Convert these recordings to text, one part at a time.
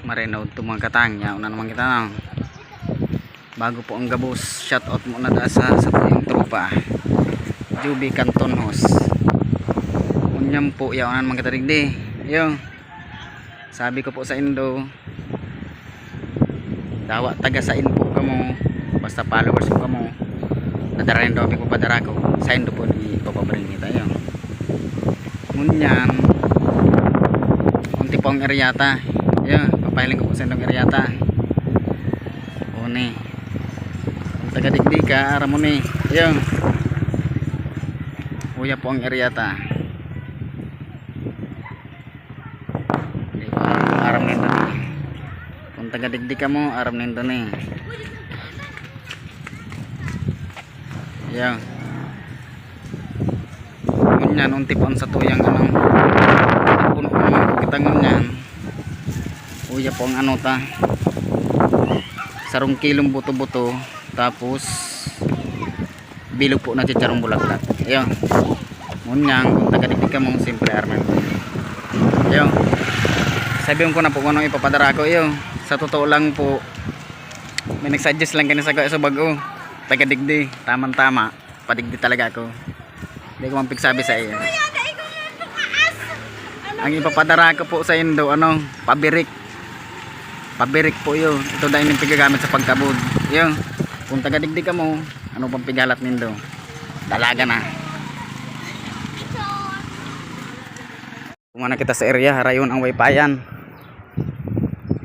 marinaw to mga katangya. Una naman kita na bago po ang gabos, shout out muna da sa yung tropa Juby Canton Host. Unyam po yaw naman kita digdi. Yo, sabi ko po sa Indo, dawa taga sa info kamo, basta followers ko kamo, nadaranin daw ko padara ko sa Indo po ipapabaring kita yun. Ngunyan unti po ang eryata yun, papahiling ko po sa Indong eryata uni kung taga digdi ka ara mo ni yun, uya po ang eryata aram nito kung taga digdi ka mo aram nito ni yan ngunyan unti po ang sa tuyang anong puno naman kita ngunyan uya po ang ano ta sarong kilong buto-buto tapos bilog po na chicharong bulaklak ayun ngunyan kung taga digdi ka mo simple arman ayun sabihin ko na po kung anong ipapadara ko ayun sa totoo lang po may nagsuggest lang kanina sa bago taga digdi tamang tama padigdi talaga ako hindi ko mampigsabi sa iyo ang ipapadara ko po sa Indo ano pabirik po yun ito dahil yung pigagamit sa pagkabod yun kung taga digdi ka mo ano pang pigalat nindo dalaga na kumana kita sa area harayon ang wifi-an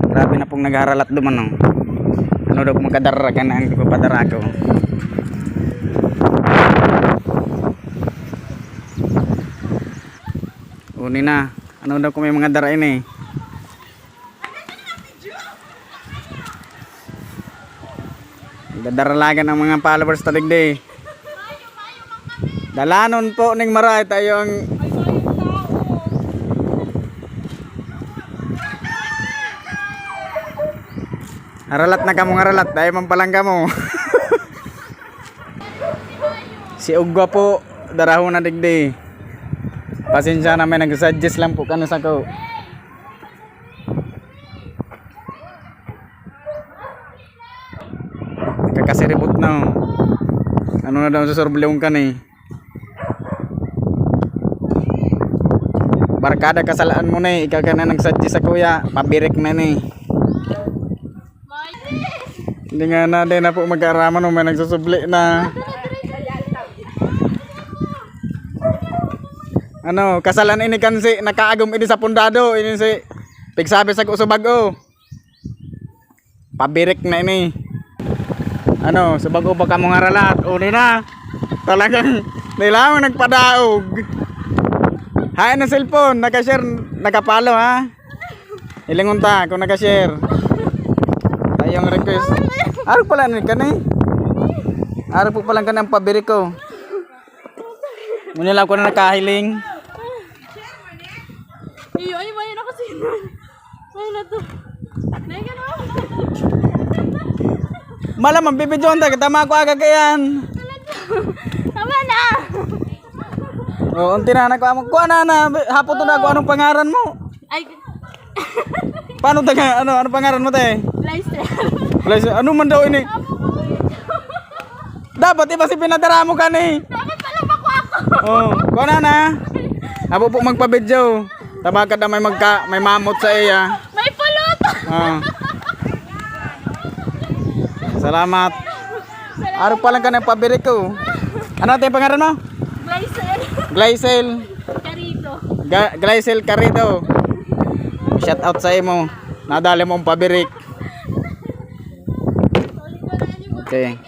grabe na pong nagharalat duman ano daw kung magkadara ka na ang ipapadara ko uni na ano daw kung may mga darain eh dadaralagan ang mga followers taligdi dalanon po ning maray tayo ang haralat na kamo haralat dahil mampalang kamo si Ugwa po darahon na digdi pasensya na may nag-suggest lang po kano sa ko kakasiribot na ano na daw sa sorblong ka ni barkada kasalaan mo na ikaw ka na nag-suggest sa kuya pabirik na ni hindi nga na din na po magkaaraman o may nagsusubli na ano kasalan ini kansi nakaagom ini sa pundado ini si pigsabi sa kusubago pabirik na ini ano subago pa ka mga ralat uni na talagang nilamang nagpadaog hay na cellphone nakashare nakapalo ha ilingon ta kung nakashare tayong request araw pala ni kanay araw po palang kanang pabirik ko muna lang ko na nakahiling iyo ay may na kasi may na to nay ka na malamang bibidyon ta tama ko aga kayan tama na oh unti na nako kuha na hapon to na ako anong pangaran mo ay paano taga ano pangaran mo te Blaise ano man daw ini dapat iba si pinadara mo kani dapat pala bako ako oh kuha na abo po magpa-video tabagad na may mamot sa iya may pulot salamat araw pa lang ka ng pabirik ko ano tayo pangaran mo? Glycel Carito Glycel Carito shout out sa imo nadali mo ang pabirik okay